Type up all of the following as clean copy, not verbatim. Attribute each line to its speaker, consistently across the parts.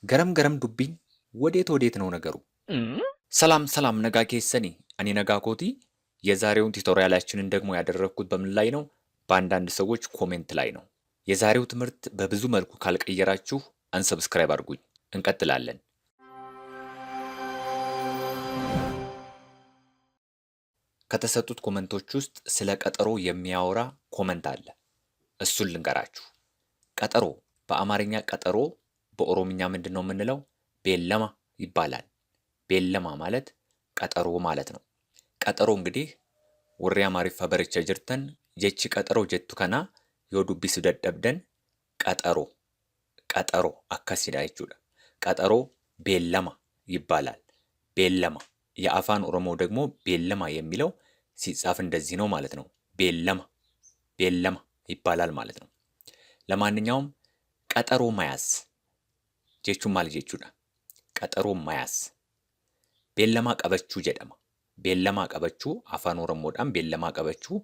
Speaker 1: ገረም ገረም ዱቢን ወዴት ነው ነገሩ? ሰላም ሰላም ነጋ ኬሰኒ እኔ ነጋ ኮቲ። የዛሬውን ቱቶሪያላችንን ደግሞ ያደረግኩት በምን ላይ ነው? በአንዳንድ ሰዎች ኮሜንት ላይ ነው። የዛሬው ትምህርት በብዙ መልኩ ካልቀየራችሁ አንሰብስክራይብ አድርጉኝ። እንቀጥላለን። ከተሰጡት ኮመንቶች ውስጥ ስለ ቀጠሮ የሚያወራ ኮመንት አለ። እሱን ልንገራችሁ። ቀጠሮ በአማርኛ ቀጠሮ በኦሮምኛ ምንድን ነው የምንለው? ቤለማ ይባላል። ቤለማ ማለት ቀጠሮ ማለት ነው። ቀጠሮ እንግዲህ ወሬ አማሪፋ በረቻ ጅርተን ጀቺ ቀጠሮ ጀቱ ከና የዱቢሱ ደደብደን ቀጠሮ ቀጠሮ አካሲዳ ይችላል። ቀጠሮ ቤለማ ይባላል። ቤለማ የአፋን ኦሮሞ ደግሞ ቤለማ የሚለው ሲጻፍ እንደዚህ ነው ማለት ነው። ቤለማ ቤለማ ይባላል ማለት ነው። ለማንኛውም ቀጠሮ መያዝ jechuun maal jechuudha? Qaxaroo mayaas. Beellamaa qabachuu jedhama. Beellamaa qabachuu afaan oromoodhaan beellamaa qabachuu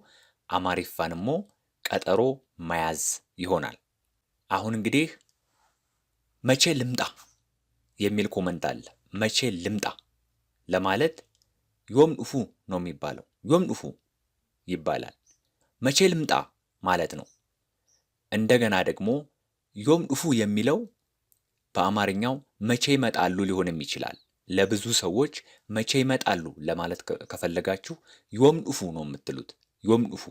Speaker 1: amaariffaan immoo qaxaroo መያዝ ይሆናል። አሁን እንግዲህ መቼ ልምጣ የሚል ኮመንት አለ። መቼ ልምጣ ለማለት ዮም ዱፉ ነው የሚባለው። ዮም ዱፉ ይባላል። መቼ ልምጣ ማለት ነው። እንደገና ደግሞ ዮም ዱፉ የሚለው በአማርኛው መቼ ይመጣሉ ሊሆንም ይችላል። ለብዙ ሰዎች መቼ ይመጣሉ ለማለት ከፈለጋችሁ ዮም ዱፉ ነው የምትሉት። ዮም ዱፉ።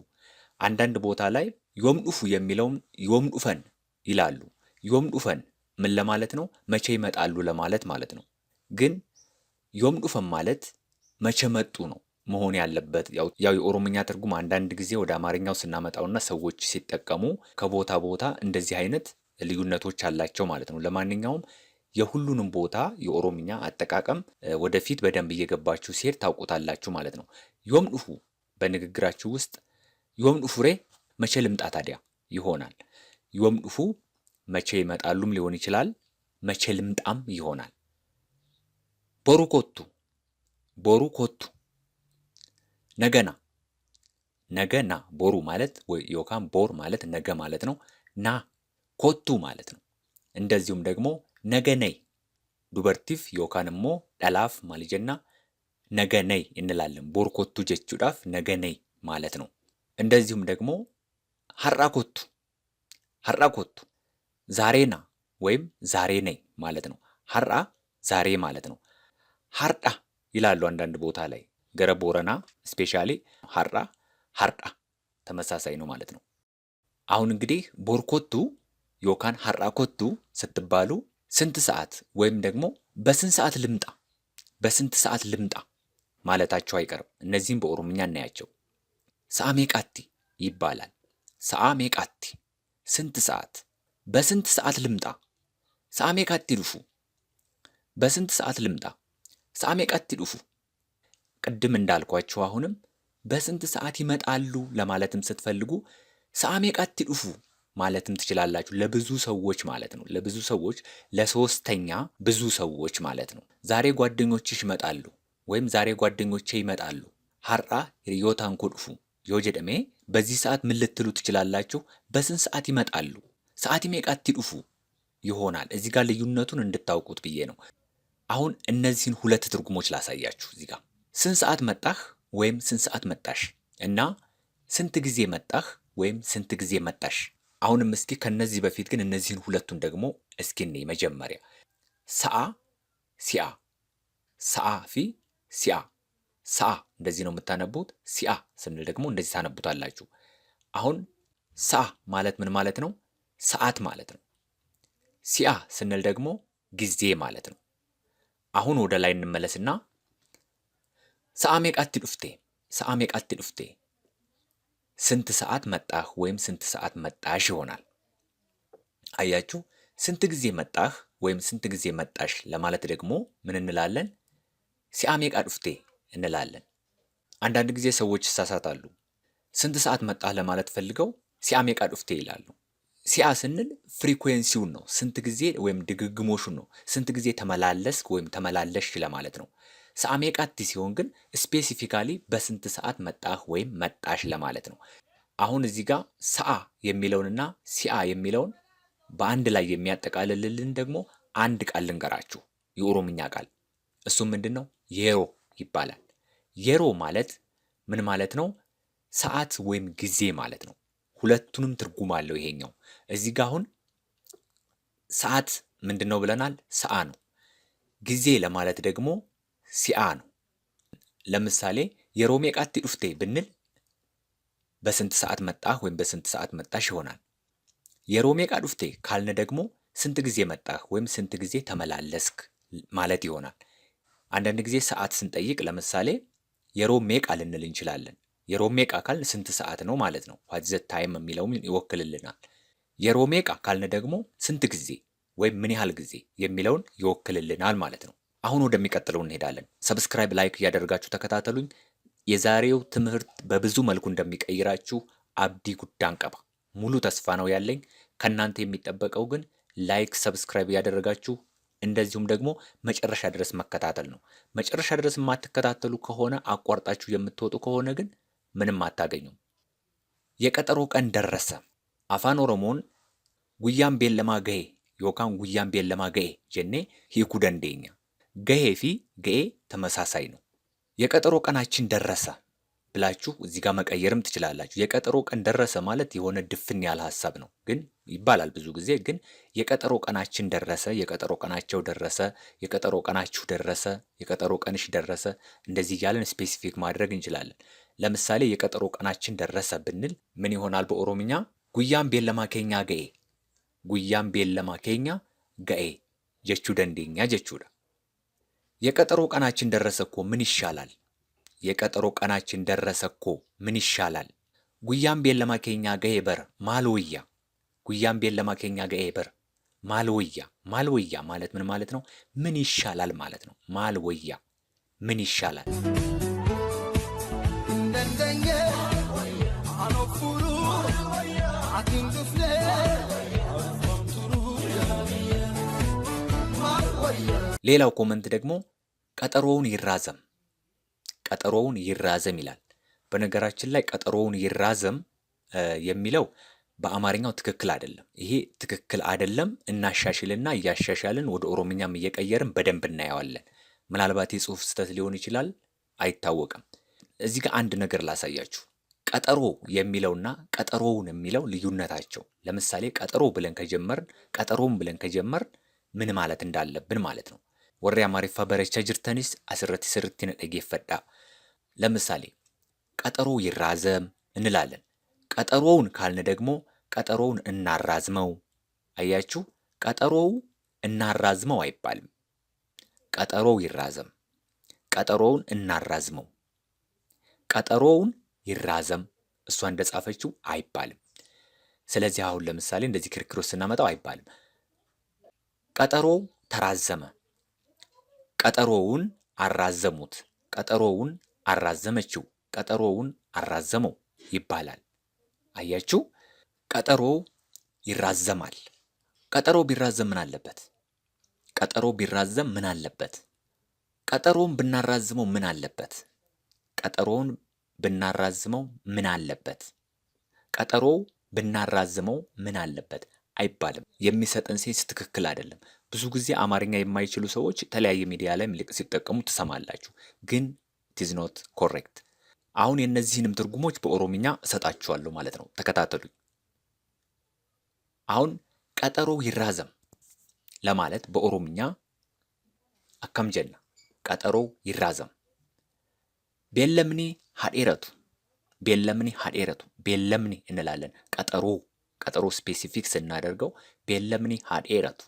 Speaker 1: አንዳንድ ቦታ ላይ ዮም ዱፉ የሚለውን ዮም ዱፈን ይላሉ። ዮም ዱፈን ምን ለማለት ነው? መቼ ይመጣሉ ለማለት ማለት ነው። ግን ዮም ዱፈን ማለት መቼ መጡ ነው መሆን ያለበት። ያው የኦሮምኛ ትርጉም አንዳንድ ጊዜ ወደ አማርኛው ስናመጣውና ሰዎች ሲጠቀሙ ከቦታ ቦታ እንደዚህ አይነት ልዩነቶች አላቸው ማለት ነው። ለማንኛውም የሁሉንም ቦታ የኦሮምኛ አጠቃቀም ወደፊት በደንብ እየገባችሁ ሲሄድ ታውቁታላችሁ ማለት ነው። ዮም ዱፉ በንግግራችሁ ውስጥ ዮም ዱፉ ሬ መቼ ልምጣ ታዲያ ይሆናል። ዮም ዱፉ መቼ ይመጣሉም ሊሆን ይችላል። መቼ ልምጣም ይሆናል። ቦሩ ኮቱ ቦሩ ኮቱ ነገና ነገና ቦሩ ማለት ዮካን ቦር ማለት ነገ ማለት ነው። ና ኮቱ ማለት ነው። እንደዚሁም ደግሞ ነገ ነይ ዱበርቲፍ ዮካን ሞ ዳላፍ ማልጀና ነገ ነይ እንላለን። ቦር ኮቱ ጀቹዳፍ ነገ ነይ ማለት ነው። እንደዚሁም ደግሞ ሀራ ኮቱ ሀራ ኮቱ ዛሬና ወይም ዛሬ ነይ ማለት ነው። ሀራ ዛሬ ማለት ነው። ሀርዳ ይላሉ አንዳንድ ቦታ ላይ ገረ ቦረና ስፔሻሊ ሀራ ሀርዳ ተመሳሳይ ነው ማለት ነው። አሁን እንግዲህ ቦር ኮቱ ዮካን ሀራ ኮቱ ስትባሉ ስንት ሰዓት ወይም ደግሞ በስንት ሰዓት ልምጣ በስንት ሰዓት ልምጣ ማለታቸው አይቀርም። እነዚህም በኦሮምኛ እናያቸው። ሰአሜ ቃቲ ይባላል። ሰአሜ ቃቲ ስንት ሰዓት፣ በስንት ሰዓት ልምጣ። ሰአሜ ቃቲ ዱፉ በስንት ሰዓት ልምጣ። ሰአሜ ቃቲ ዱፉ። ቅድም እንዳልኳቸው አሁንም በስንት ሰዓት ይመጣሉ ለማለትም ስትፈልጉ ሰአሜ ቃቲ ዱፉ ማለትም ትችላላችሁ። ለብዙ ሰዎች ማለት ነው። ለብዙ ሰዎች፣ ለሶስተኛ ብዙ ሰዎች ማለት ነው። ዛሬ ጓደኞችሽ ይመጣሉ ወይም ዛሬ ጓደኞቼ ይመጣሉ። ሀራ ሪዮታን ኮድፉ ዮጀደሜ በዚህ ሰዓት ምን ልትሉ ትችላላችሁ? በስንት ሰዓት ይመጣሉ? ሰዓት ሜቃት ይዱፉ ይሆናል። እዚህ ጋር ልዩነቱን እንድታውቁት ብዬ ነው። አሁን እነዚህን ሁለት ትርጉሞች ላሳያችሁ። እዚህ ጋር ስንት ሰዓት መጣህ ወይም ስንት ሰዓት መጣሽ እና ስንት ጊዜ መጣህ ወይም ስንት ጊዜ መጣሽ። አሁንም እስኪ ከነዚህ በፊት ግን እነዚህን ሁለቱን ደግሞ እስኪ እኔ መጀመሪያ ሰዓ ሲአ፣ ሰዓ ፊ ሲአ። ሰዓ እንደዚህ ነው የምታነቡት። ሲአ ስንል ደግሞ እንደዚህ ታነቡታላችሁ። አሁን ሰዓ ማለት ምን ማለት ነው? ሰዓት ማለት ነው። ሲአ ስንል ደግሞ ጊዜ ማለት ነው። አሁን ወደ ላይ እንመለስና ሰዓ ሜቃቲ ዱፍቴ፣ ሰዓ ሜቃቲ ዱፍቴ ስንት ሰዓት መጣህ ወይም ስንት ሰዓት መጣሽ ይሆናል። አያችሁ፣ ስንት ጊዜ መጣህ ወይም ስንት ጊዜ መጣሽ ለማለት ደግሞ ምን እንላለን? ሲአ ሜቃ ዱፍቴ እንላለን። አንዳንድ ጊዜ ሰዎች ይሳሳታሉ። ስንት ሰዓት መጣህ ለማለት ፈልገው ሲአ ሜቃ ዱፍቴ ይላሉ። ሲአ ስንል ፍሪኩዌንሲውን ነው፣ ስንት ጊዜ ወይም ድግግሞሹን ነው። ስንት ጊዜ ተመላለስክ ወይም ተመላለሽ ለማለት ነው። ሰዓ ሜቃቲ ሲሆን ግን ስፔሲፊካሊ በስንት ሰዓት መጣህ ወይም መጣሽ ለማለት ነው። አሁን እዚህ ጋር ሰዓ የሚለውንና ሲአ የሚለውን በአንድ ላይ የሚያጠቃልልልን ደግሞ አንድ ቃል ልንገራችሁ፣ የኦሮምኛ ቃል። እሱም ምንድነው? የሮ ይባላል። የሮ ማለት ምን ማለት ነው? ሰዓት ወይም ጊዜ ማለት ነው። ሁለቱንም ትርጉም አለው ይሄኛው። እዚህ ጋር አሁን ሰዓት ምንድነው ብለናል? ሰዓ ነው። ጊዜ ለማለት ደግሞ ሲአ ነው። ለምሳሌ የሮሜ ቃቲ ዱፍቴ ብንል በስንት ሰዓት መጣህ ወይም በስንት ሰዓት መጣሽ ይሆናል። የሮሜ ቃ ዱፍቴ ካልን ደግሞ ስንት ጊዜ መጣህ ወይም ስንት ጊዜ ተመላለስክ ማለት ይሆናል። አንዳንድ ጊዜ ሰዓት ስንጠይቅ ለምሳሌ የሮሜ ቃ ልንል እንችላለን። የሮሜ ቃ ካልን ስንት ሰዓት ነው ማለት ነው። ዋት ዘ ታይም የሚለውም ይወክልልናል። የሮሜ ቃ ካልን ደግሞ ስንት ጊዜ ወይም ምን ያህል ጊዜ የሚለውን ይወክልልናል ማለት ነው። አሁን ወደሚቀጥለው እንሄዳለን። ሰብስክራይብ፣ ላይክ እያደረጋችሁ ተከታተሉኝ። የዛሬው ትምህርት በብዙ መልኩ እንደሚቀይራችሁ አብዲ ጉዳን ቀባ ሙሉ ተስፋ ነው ያለኝ። ከእናንተ የሚጠበቀው ግን ላይክ፣ ሰብስክራይብ እያደረጋችሁ እንደዚሁም ደግሞ መጨረሻ ድረስ መከታተል ነው። መጨረሻ ድረስ የማትከታተሉ ከሆነ አቋርጣችሁ የምትወጡ ከሆነ ግን ምንም አታገኙም። የቀጠሮ ቀን ደረሰ። አፋን ኦሮሞን ጉያን ቤለማ ገሄ ዮካን ጉያን ቤለማ ገሄ ጀኔ ሂኩ ደንዴኛ። ገሄ ፊ ገኤ ተመሳሳይ ነው። የቀጠሮ ቀናችን ደረሰ ብላችሁ እዚህ ጋር መቀየርም ትችላላችሁ። የቀጠሮ ቀን ደረሰ ማለት የሆነ ድፍን ያለ ሀሳብ ነው ግን ይባላል ብዙ ጊዜ። ግን የቀጠሮ ቀናችን ደረሰ፣ የቀጠሮ ቀናቸው ደረሰ፣ የቀጠሮ ቀናችሁ ደረሰ፣ የቀጠሮ ቀንሽ ደረሰ፣ እንደዚህ እያለን ስፔሲፊክ ማድረግ እንችላለን። ለምሳሌ የቀጠሮ ቀናችን ደረሰ ብንል ምን ይሆናል በኦሮምኛ? ጉያን ቤለማ ኬኛ ገኤ፣ ጉያን ቤለማ ኬኛ ገኤ ጀቹ ደንዴኛ ጀቹዳ። የቀጠሮ ቀናችን ደረሰ እኮ ምን ይሻላል? የቀጠሮ ቀናችን ደረሰ እኮ ምን ይሻላል? ጉያን ቤለማ ኬኛ ገኤ በር ማልወያ፣ ጉያን ቤለማ ኬኛ ገኤ በር ማልወያ። ማልወያ ማለት ምን ማለት ነው? ምን ይሻላል ማለት ነው። ማልወያ ምን ይሻላል? ሌላው ኮመንት ደግሞ ቀጠሮውን ይራዘም፣ ቀጠሮውን ይራዘም ይላል። በነገራችን ላይ ቀጠሮውን ይራዘም የሚለው በአማርኛው ትክክል አይደለም። ይሄ ትክክል አይደለም። እናሻሽልና እያሻሻልን ወደ ኦሮምኛም እየቀየርን በደንብ እናየዋለን። ምናልባት የጽሁፍ ስህተት ሊሆን ይችላል፣ አይታወቅም። እዚህ ጋር አንድ ነገር ላሳያችሁ። ቀጠሮ የሚለውና ቀጠሮውን የሚለው ልዩነታቸው። ለምሳሌ ቀጠሮ ብለን ከጀመርን ቀጠሮውን ብለን ከጀመርን ምን ማለት እንዳለብን ማለት ነው። ወሬ አማሪፋ በረቻ ጅርተኒስ አስረት ስርት ነደጌፈዳ። ለምሳሌ ቀጠሮ ይራዘም እንላለን። ቀጠሮውን ካልን ደግሞ ቀጠሮውን እናራዝመው። አያችሁ፣ ቀጠሮው እናራዝመው አይባልም። ቀጠሮው ይራዘም፣ ቀጠሮውን እናራዝመው። ቀጠሮውን ይራዘም እሷ እንደጻፈችው አይባልም። ስለዚህ አሁን ለምሳሌ እንደዚህ ክርክሮስ ስናመጣው አይባልም። ቀጠሮው ተራዘመ፣ ቀጠሮውን አራዘሙት፣ ቀጠሮውን አራዘመችው፣ ቀጠሮውን አራዘመው ይባላል። አያችሁ፣ ቀጠሮ ይራዘማል። ቀጠሮ ቢራዘም ምን አለበት? ቀጠሮ ቢራዘም ምን አለበት? ቀጠሮውን ብናራዝመው ምን አለበት? ቀጠሮውን ብናራዝመው ምን አለበት? ቀጠሮው ብናራዝመው ምን አለበት አይባልም። የሚሰጠን ሴንስ ትክክል አይደለም። ብዙ ጊዜ አማርኛ የማይችሉ ሰዎች የተለያየ ሚዲያ ላይ ሲጠቀሙ ትሰማላችሁ፣ ግን ኢት ኢዝ ኖት ኮሬክት። አሁን የእነዚህንም ትርጉሞች በኦሮምኛ እሰጣችኋለሁ ማለት ነው። ተከታተሉኝ። አሁን ቀጠሮው ይራዘም ለማለት በኦሮምኛ አካም ጀና ቀጠሮው ይራዘም። ቤለምኒ ሀዴረቱ፣ ቤለምኒ ሀዴረቱ፣ ቤለምኒ እንላለን። ቀጠሮ ስፔሲፊክ ስናደርገው ቤለምኒ ሀዴረቱ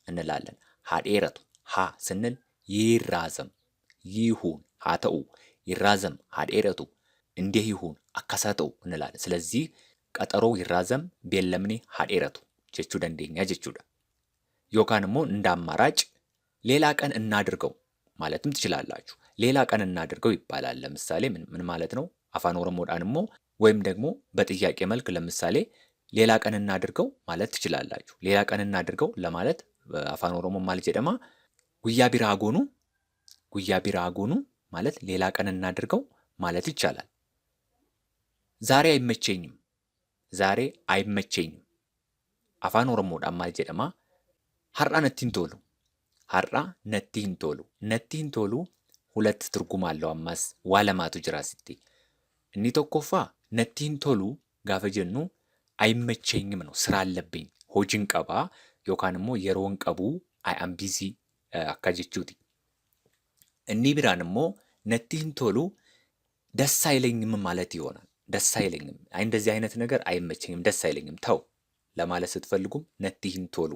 Speaker 1: እንላለን። ሀዴረቱ ሀ ስንል ይራዘም፣ ይሁን፣ ሀተኡ ይራዘም፣ ሀዴረቱ እንዲህ ይሁን፣ አካሳተው እንላለን። ስለዚህ ቀጠሮው ይራዘም ቤለምኒ ሀዴረቱ ጀቹ ደንዴኛ ጀቹዳ። ዮካን ሞ እንደ አማራጭ ሌላ ቀን እናድርገው ማለትም ትችላላችሁ። ሌላ ቀን እናድርገው ይባላል። ለምሳሌ ምን ማለት ነው? አፋን ኦሮሞዳን ሞ ወይም ደግሞ በጥያቄ መልክ ለምሳሌ ሌላ ቀን እናድርገው ማለት ትችላላችሁ። ሌላ ቀን እናድርገው ለማለት አፋን ኦሮሞ ማለት ጀደማ ጉያ ቢራ አጎኑ፣ ጉያ ቢራ አጎኑ ማለት ሌላ ቀን እናድርገው ማለት ይቻላል። ዛሬ አይመቸኝም፣ ዛሬ አይመቸኝም አፋን ኦሮሞዳን ማለት ጀደማ ሀራን እቲን ቶሉ፣ ሀራ ነቲን ቶሉ ነቲን ቶሉ ሁለት ትርጉም አለው አማስ ዋለማቱ ጅራስቲ እኒ ቶኮፋ ነቲን ቶሉ ጋፈ ጀኑ አይመቸኝም ነው ስራ አለብኝ ሆጂን ቀባ ዮካንሞ የሮን ቀቡ አይ አም ቢዚ አካጀቹቲ እኒ ቢራንሞ ነቲን ቶሉ ደስ አይለኝም ማለት ይሆናል። ደስ አይለኝም አይ እንደዚህ አይነት ነገር አይመቸኝም ደስ አይለኝም ተው ለማለት ስትፈልጉም ነቲን ቶሉ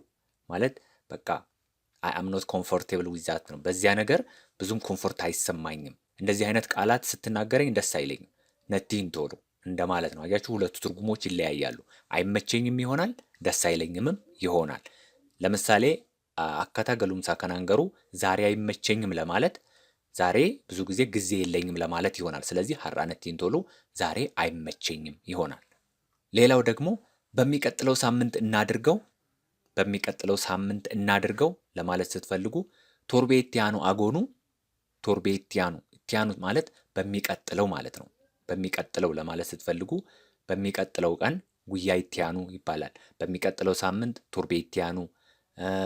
Speaker 1: ማለት በቃ አይ አም ኖት ኮምፎርቴብል ዊዝ ዛት ነው። በዚያ ነገር ብዙም ኮምፎርት አይሰማኝም። እንደዚህ አይነት ቃላት ስትናገረኝ ደስ አይለኝም ነቲን ቶሉ እንደማለት ነው። አያችሁ ሁለቱ ትርጉሞች ይለያያሉ። አይመቸኝም ይሆናል፣ ደስ አይለኝምም ይሆናል። ለምሳሌ አካታ ገሉምሳ ከናንገሩ ዛሬ አይመቸኝም ለማለት ዛሬ ብዙ ጊዜ የለኝም ለማለት ይሆናል። ስለዚህ ሀራ ነቲን ቶሉ ዛሬ አይመቸኝም ይሆናል። ሌላው ደግሞ በሚቀጥለው ሳምንት እናድርገው ለማለት ስትፈልጉ ቶርቤቲያኑ አጎኑ ቶርቤቲያኑ ኢቲያኑ ማለት በሚቀጥለው ማለት ነው። በሚቀጥለው ለማለት ስትፈልጉ በሚቀጥለው ቀን ጉያ ኢቲያኑ ይባላል። በሚቀጥለው ሳምንት ቶርቤቲያኑ፣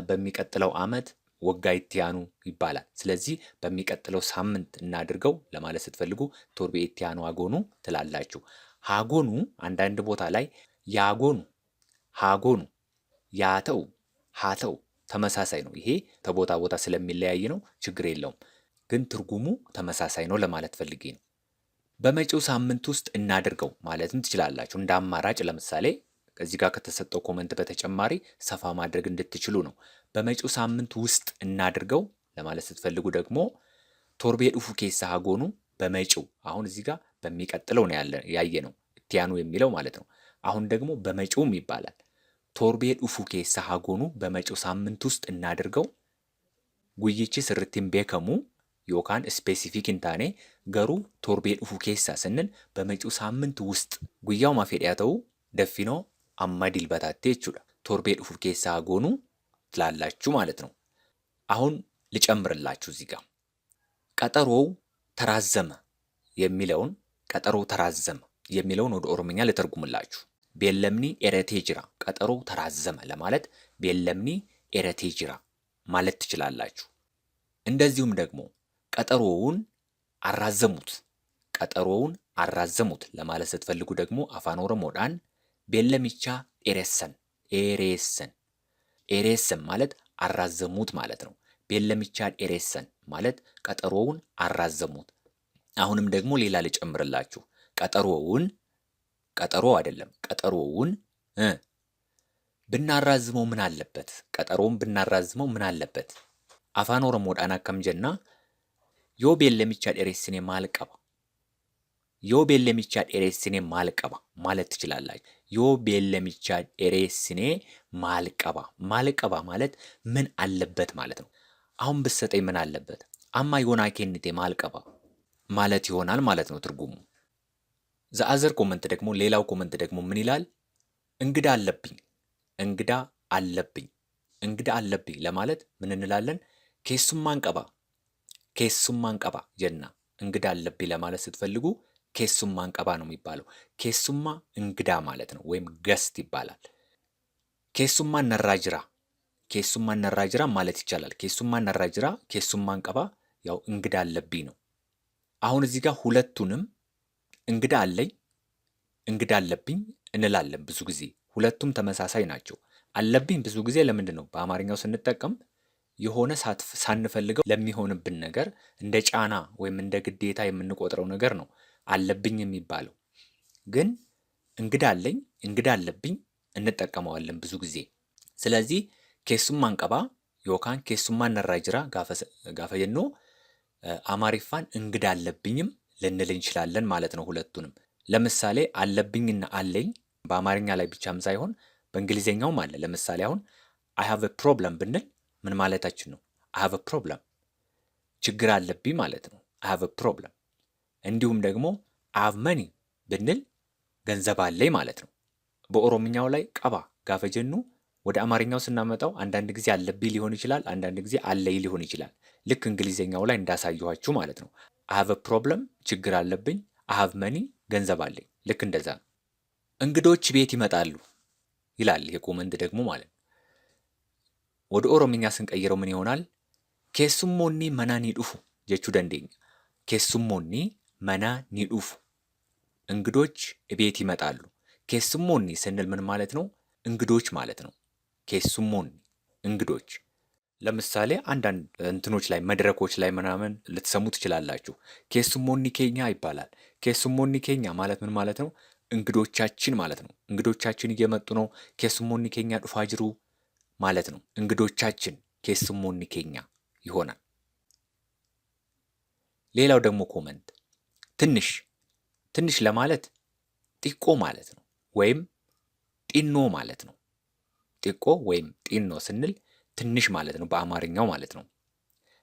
Speaker 1: በሚቀጥለው ዓመት ወጋ ኢቲያኑ ይባላል። ስለዚህ በሚቀጥለው ሳምንት እናድርገው ለማለት ስትፈልጉ ቶርቤቲያኑ አጎኑ ትላላችሁ። ሃጎኑ አንዳንድ ቦታ ላይ ያጎኑ፣ ሃጎኑ፣ ያተው፣ ሃተው ተመሳሳይ ነው። ይሄ ከቦታ ቦታ ስለሚለያይ ነው፣ ችግር የለውም። ግን ትርጉሙ ተመሳሳይ ነው ለማለት ፈልጌ ነው። በመጪው ሳምንት ውስጥ እናድርገው ማለትም ትችላላችሁ እንደ አማራጭ። ለምሳሌ ከዚህ ጋር ከተሰጠው ኮመንት በተጨማሪ ሰፋ ማድረግ እንድትችሉ ነው። በመጪው ሳምንት ውስጥ እናድርገው ለማለት ስትፈልጉ ደግሞ ቶርቤ ዱፉ ኬሳ ሃጎኑ በመጪው፣ አሁን እዚህ ጋር በሚቀጥለው ነው ያየ ነው ኢቲያኑ የሚለው ማለት ነው። አሁን ደግሞ በመጪውም ይባላል። ቶርቤ ዱፉ ኬሳ ሃጎኑ በመጪው ሳምንት ውስጥ እናድርገው። ጉይቺ ስርቲን ቤከሙ ዮካን ስፔሲፊክ እንታኔ ገሩ ቶርቤ ዱፉ ኬሳ ስንል በመጪው ሳምንት ውስጥ ጉያው ማፌዲያተው ደፊኖ አማ ዲልበታቴ ይችላል። ቶርቤ ዱፉ ኬሳ ሃጎኑ ትላላችሁ ማለት ነው። አሁን ልጨምርላችሁ እዚህ ጋር ቀጠሮው ተራዘመ የሚለውን ወደ ኦሮምኛ ልተርጉምላችሁ። ቤለምኒ ኤረቴ ጅራ፣ ቀጠሮው ተራዘመ ለማለት ቤለምኒ ኤረቴ ጅራ ማለት ትችላላችሁ። እንደዚሁም ደግሞ ቀጠሮውን አራዘሙት ለማለት ስትፈልጉ ደግሞ አፋን ኦሮሞዳን ቤለሚቻ ኤሬሰን ማለት አራዘሙት ማለት ነው። ቤለሚቻ ኤሬሰን ማለት ቀጠሮውን አራዘሙት። አሁንም ደግሞ ሌላ ልጨምርላችሁ። ቀጠሮውን ብናራዝመው ምን አለበት? ቀጠሮውን ብናራዝመው ምን አለበት? አፋን ኦሮሞዳን አከም ጀና ዮ ቤለሚቻ ኤሬስኔ ማልቀባ ማለት ትችላላችሁ። ዮ ቤለሚቻ ኤሬስኔ ማልቀባ ማለት ምን አለበት ማለት ነው። አሁን ብትሰጠኝ ምን አለበት? አማ ዮና ኬንቴ ማልቀባ ማለት ይሆናል ማለት ነው ትርጉሙ። ዘአዘር ኮመንት ደግሞ ሌላው ኮመንት ደግሞ ምን ይላል? እንግዳ አለብኝ ለማለት ምን እንላለን? ኬሱማን ቀባ ጀና። እንግዳ አለብኝ ለማለት ስትፈልጉ ኬሱማን ቀባ ነው የሚባለው። ኬሱማ እንግዳ ማለት ነው፣ ወይም ገስት ይባላል። ኬሱማን ነራጅራ ማለት ይቻላል። ኬሱማን ነራጅራ፣ ኬሱማን ቀባ ያው እንግዳ አለብኝ ነው። አሁን እዚህ ጋር ሁለቱንም እንግዳ አለብኝ እንላለን ብዙ ጊዜ። ሁለቱም ተመሳሳይ ናቸው። አለብኝ ብዙ ጊዜ ለምንድን ነው በአማርኛው ስንጠቀም የሆነ ሳንፈልገው ለሚሆንብን ነገር እንደ ጫና ወይም እንደ ግዴታ የምንቆጥረው ነገር ነው አለብኝ የሚባለው። ግን እንግዳ አለብኝ እንጠቀመዋለን ብዙ ጊዜ። ስለዚህ ኬሱማን ቀባ ዮካን ኬሱማን ነራጅራ ጋፈየኖ አማሪፋን እንግዳ አለብኝም ልንል እንችላለን ማለት ነው ሁለቱንም። ለምሳሌ አለብኝና አለኝ በአማርኛ ላይ ብቻም ሳይሆን በእንግሊዝኛውም አለ። ለምሳሌ አሁን አይ ሃቭ አ ፕሮብለም ብንል ምን ማለታችን ነው? አይ ሃቭ አ ፕሮብለም ችግር አለብኝ ማለት ነው። አይ ሃቭ አ ፕሮብለም። እንዲሁም ደግሞ አይ ሃቭ መኒ ብንል ገንዘብ አለኝ ማለት ነው። በኦሮምኛው ላይ ቀባ ጋፈጀኑ ወደ አማርኛው ስናመጣው አንዳንድ ጊዜ አለብኝ ሊሆን ይችላል፣ አንዳንድ ጊዜ አለኝ ሊሆን ይችላል። ልክ እንግሊዝኛው ላይ እንዳሳየኋችሁ ማለት ነው። አይ ሃቭ አ ፕሮብለም ችግር አለብኝ፣ አይ ሃቭ መኒ ገንዘብ አለኝ። ልክ እንደዛ ነው። እንግዶች ቤት ይመጣሉ ይላል ይሄ ኮመንት ደግሞ ማለት ነው። ወደ ኦሮምኛ ስንቀይረው ምን ይሆናል? keessummoonni manaa ni dhufu jechuu dandeenya. keessummoonni manaa ni dhufu እንግዶች እቤት ይመጣሉ። keessummoonni ስንል ምን ማለት ነው? እንግዶች ማለት ነው። keessummoonni እንግዶች። ለምሳሌ አንዳንድ እንትኖች ላይ መድረኮች ላይ ምናምን ልትሰሙ ትችላላችሁ። keessummoonni ኬኛ ይባላል። keessummoonni ኬኛ ማለት ምን ማለት ነው? እንግዶቻችን ማለት ነው። እንግዶቻችን እየመጡ ነው። keessummoonni ኬኛ ዱፋ ጅሩ ማለት ነው። እንግዶቻችን keessummoonni ኬኛ ይሆናል። ሌላው ደግሞ ኮመንት ትንሽ ትንሽ ለማለት ጢቆ ማለት ነው፣ ወይም ጢኖ ማለት ነው። ጢቆ ወይም ጢኖ ስንል ትንሽ ማለት ነው በአማርኛው ማለት ነው።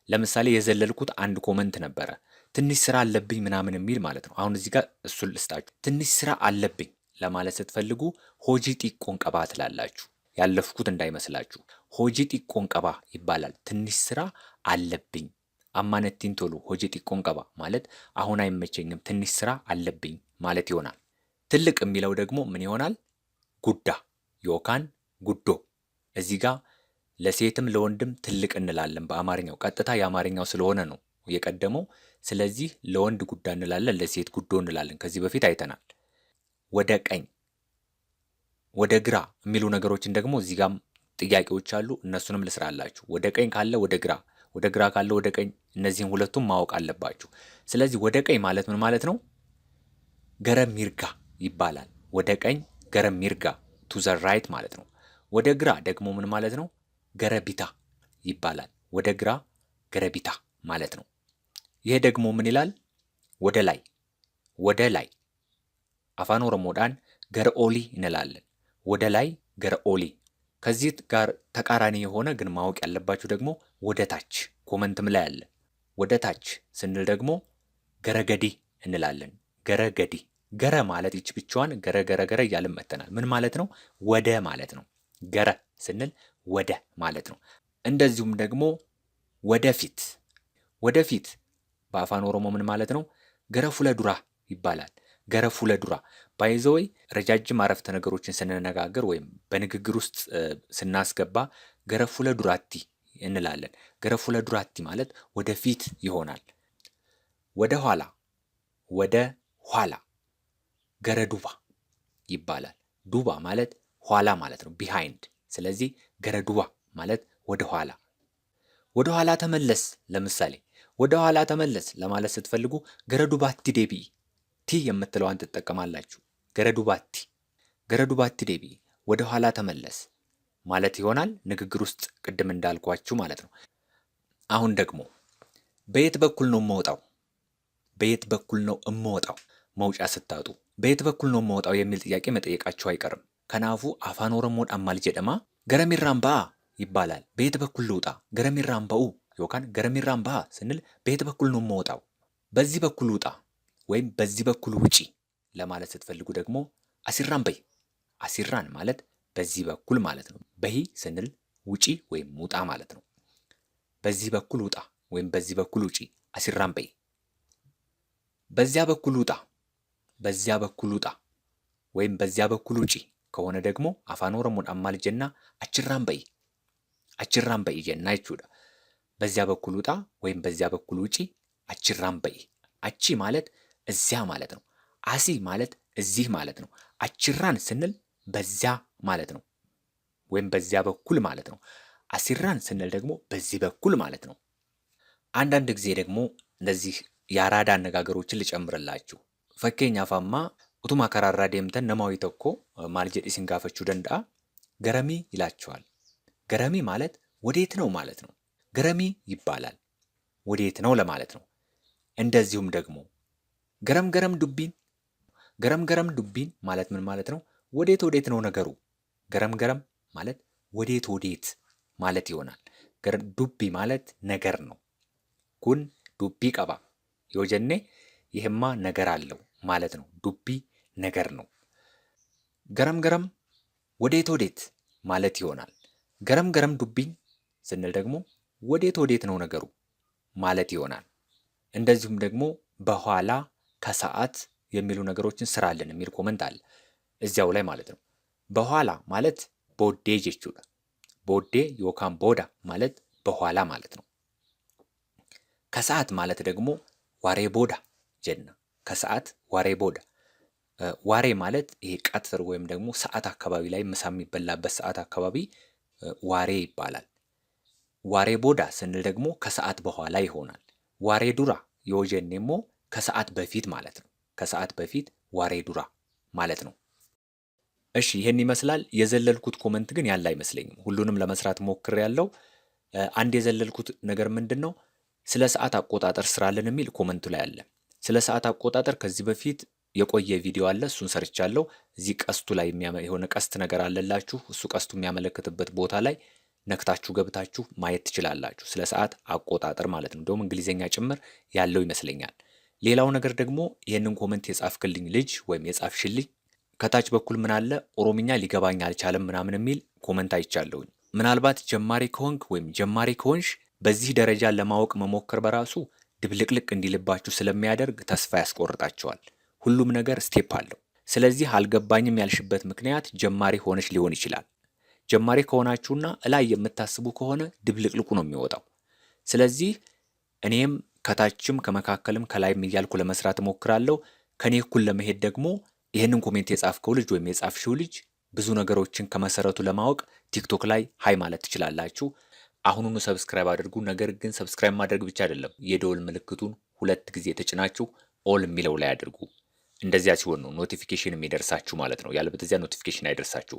Speaker 1: ለምሳሌ የዘለልኩት አንድ ኮመንት ነበረ፣ ትንሽ ስራ አለብኝ ምናምን የሚል ማለት ነው። አሁን እዚህ ጋር እሱን ልስጣችሁ። ትንሽ ስራ አለብኝ ለማለት ስትፈልጉ ሆጂ ጢቆን ቀባ ትላላችሁ። ያለፍኩት እንዳይመስላችሁ። ሆጂ ጢቆን ቀባ ይባላል። ትንሽ ስራ አለብኝ አማነቲን ቶሎ ሆጂ ጢቆን ቀባ ማለት አሁን አይመቸኝም ትንሽ ስራ አለብኝ ማለት ይሆናል። ትልቅ የሚለው ደግሞ ምን ይሆናል? ጉዳ ዮካን ጉዶ። እዚህ ጋር ለሴትም ለወንድም ትልቅ እንላለን በአማርኛው። ቀጥታ የአማርኛው ስለሆነ ነው የቀደመው። ስለዚህ ለወንድ ጉዳ እንላለን፣ ለሴት ጉዶ እንላለን። ከዚህ በፊት አይተናል። ወደ ቀኝ፣ ወደ ግራ የሚሉ ነገሮችን ደግሞ እዚህ ጋም ጥያቄዎች አሉ። እነሱንም ልስራላችሁ። ወደ ቀኝ ካለ ወደ ግራ፣ ወደ ግራ ካለ ወደ ቀኝ፣ እነዚህን ሁለቱም ማወቅ አለባችሁ። ስለዚህ ወደ ቀኝ ማለት ምን ማለት ነው? ገረሚርጋ ይባላል። ወደ ቀኝ ገረሚርጋ ቱ ዘ ራይት ማለት ነው። ወደ ግራ ደግሞ ምን ማለት ነው? ገረቢታ ይባላል። ወደ ግራ ገረቢታ ማለት ነው። ይሄ ደግሞ ምን ይላል? ወደ ላይ፣ ወደ ላይ። አፋን ኦሮሞዳን ገረኦሊ እንላለን። ወደ ላይ ገረኦሊ። ከዚህ ጋር ተቃራኒ የሆነ ግን ማወቅ ያለባችሁ ደግሞ ወደ ታች፣ ኮመንትም ላይ አለ። ወደ ታች ስንል ደግሞ ገረገዲ እንላለን። ገረገዲ። ገረ ማለት ይች ብቻዋን ገረ ገረ ገረ እያልን መተናል። ምን ማለት ነው? ወደ ማለት ነው። ገረ ስንል ወደ ማለት ነው። እንደዚሁም ደግሞ ወደፊት። ወደፊት በአፋን ኦሮሞ ምን ማለት ነው? ገረ ፉለ ዱራ ይባላል። ገረ ፉለ ዱራ ባይዘወይ ረጃጅም አረፍተ ነገሮችን ስንነጋገር ወይም በንግግር ውስጥ ስናስገባ ገረ ፉለ ዱራቲ እንላለን። ገረ ፉለ ዱራቲ ማለት ወደፊት ይሆናል። ወደ ኋላ፣ ወደ ኋላ ገረ ዱባ ይባላል። ዱባ ማለት ኋላ ማለት ነው፣ ቢሃይንድ። ስለዚህ ገረ ዱባ ማለት ወደ ኋላ። ወደ ኋላ ተመለስ። ለምሳሌ ወደ ኋላ ተመለስ ለማለት ስትፈልጉ ገረ ዱባቲ ዴቢ፣ ቲ የምትለዋን ትጠቀማላችሁ። ገረ ዱባቲ፣ ገረ ዱባቲ ዴቢ፣ ወደ ኋላ ተመለስ ማለት ይሆናል። ንግግር ውስጥ ቅድም እንዳልኳችሁ ማለት ነው። አሁን ደግሞ በየት በኩል ነው የምወጣው? በየት በኩል ነው እምወጣው? መውጫ ስታጡ በየት በኩል ነው የምወጣው የሚል ጥያቄ መጠየቃችሁ አይቀርም። ከናፉ አፋን ኦሮሞን አማል ጀደማ ገረሚራምባ ይባላል። በየት በኩል ልውጣ? ገረሚራምባኡ ዮካን ገረሚራምባ ስንል በየት በኩል ነው የምወጣው? በዚህ በኩል ውጣ ወይም በዚህ በኩል ውጪ ለማለት ስትፈልጉ ደግሞ አሲራን በይ። አሲራን ማለት በዚህ በኩል ማለት ነው። በሂ ስንል ውጪ ወይም ውጣ ማለት ነው። በዚህ በኩል ውጣ ወይም በዚህ በኩል ውጪ፣ አሲራን በይ። በዚያ በኩል ውጣ፣ በዚያ በኩል ውጣ ወይም በዚያ በኩል ውጪ ከሆነ ደግሞ አፋን ኦሮሞን አማል ጀና አችራን በይ፣ አችራን በይ ጀና ይቹዳ። በዚያ በኩል ውጣ ወይም በዚያ በኩል ውጪ፣ አችራን በይ። አቺ ማለት እዚያ ማለት ነው። አሲ ማለት እዚህ ማለት ነው። አችራን ስንል በዚያ ማለት ነው ወይም በዚያ በኩል ማለት ነው። አሲራን ስንል ደግሞ በዚህ በኩል ማለት ነው። አንዳንድ ጊዜ ደግሞ እንደዚህ የአራዳ አነጋገሮችን ልጨምርላችሁ። ፈኬኛፋማ ኡቱማ ከራራ ዴምተን ነማዊ ተኮ ማልጀዲ ሲንጋፈችሁ ደንዳ ገረሚ ይላቸዋል። ገረሚ ማለት ወዴት ነው ማለት ነው። ገረሚ ይባላል ወዴት ነው ለማለት ነው። እንደዚሁም ደግሞ ገረም ገረም ዱቢን፣ ገረም ገረም ዱቢን ማለት ምን ማለት ነው? ወዴት ወዴት ነው ነገሩ። ገረም ገረም ማለት ወዴት ወዴት ማለት ይሆናል። ዱቢ ማለት ነገር ነው። ኩን ዱቢ ቀባ ዮጀኔ ይህማ ነገር አለው ማለት ነው። ዱቢ ነገር ነው። ገረም ገረም ወዴት ወዴት ማለት ይሆናል። ገረም ገረም ዱቢን ስንል ደግሞ ወዴት ወዴት ነው ነገሩ ማለት ይሆናል። እንደዚሁም ደግሞ በኋላ፣ ከሰዓት የሚሉ ነገሮችን ስራልን የሚል ኮመንት አለ እዚያው ላይ ማለት ነው። በኋላ ማለት ቦዴ ጀቹዳ። ቦዴ ዮካን ቦዳ ማለት በኋላ ማለት ነው። ከሰዓት ማለት ደግሞ ዋሬ ቦዳ ጀና ከሰዓት ዋሬ ቦዳ። ዋሬ ማለት ይሄ ቀትር ወይም ደግሞ ሰዓት አካባቢ ላይ ምሳ የሚበላበት ሰዓት አካባቢ ዋሬ ይባላል። ዋሬ ቦዳ ስንል ደግሞ ከሰዓት በኋላ ይሆናል። ዋሬ ዱራ የወጀኔሞ ከሰዓት በፊት ማለት ነው። ከሰዓት በፊት ዋሬ ዱራ ማለት ነው። እሺ ይሄን ይመስላል። የዘለልኩት ኮመንት ግን ያለ አይመስለኝም። ሁሉንም ለመስራት ሞክሬያለሁ። አንድ የዘለልኩት ነገር ምንድን ነው? ስለ ሰዓት አቆጣጠር ስራልን የሚል ኮመንቱ ላይ አለ። ስለ ሰዓት አቆጣጠር ከዚህ በፊት የቆየ ቪዲዮ አለ፣ እሱን ሰርቻለሁ። እዚህ ቀስቱ ላይ የሆነ ቀስት ነገር አለላችሁ። እሱ ቀስቱ የሚያመለክትበት ቦታ ላይ ነክታችሁ ገብታችሁ ማየት ትችላላችሁ። ስለ ሰዓት አቆጣጠር ማለት ነው። እንደውም እንግሊዝኛ ጭምር ያለው ይመስለኛል። ሌላው ነገር ደግሞ ይህንን ኮመንት የጻፍክልኝ ልጅ ወይም የጻፍሽልኝ ከታች በኩል ምን አለ ኦሮምኛ ሊገባኝ አልቻለም ምናምን የሚል ኮመንት አይቻለሁኝ። ምናልባት ጀማሪ ከሆንክ ወይም ጀማሪ ከሆንሽ በዚህ ደረጃ ለማወቅ መሞከር በራሱ ድብልቅልቅ እንዲልባችሁ ስለሚያደርግ ተስፋ ያስቆርጣቸዋል። ሁሉም ነገር ስቴፕ አለው። ስለዚህ አልገባኝም ያልሽበት ምክንያት ጀማሪ ሆነች ሊሆን ይችላል። ጀማሪ ከሆናችሁና እላይ የምታስቡ ከሆነ ድብልቅልቁ ነው የሚወጣው። ስለዚህ እኔም ከታችም ከመካከልም ከላይም እያልኩ ለመስራት እሞክራለሁ። ከኔ እኩል ለመሄድ ደግሞ ይህንን ኮሜንት የጻፍከው ልጅ ወይም የጻፍሽው ልጅ ብዙ ነገሮችን ከመሰረቱ ለማወቅ ቲክቶክ ላይ ሃይ ማለት ትችላላችሁ። አሁኑኑ ሰብስክራይብ አድርጉ። ነገር ግን ሰብስክራይብ ማድረግ ብቻ አይደለም፣ የደወል ምልክቱን 2 ጊዜ ተጭናችሁ ኦል የሚለው ላይ አድርጉ። እንደዚያ ሲሆን ነው ኖቲፊኬሽን የሚደርሳችሁ ማለት ነው። ያለበለዚያ ኖቲፊኬሽን አይደርሳችሁ።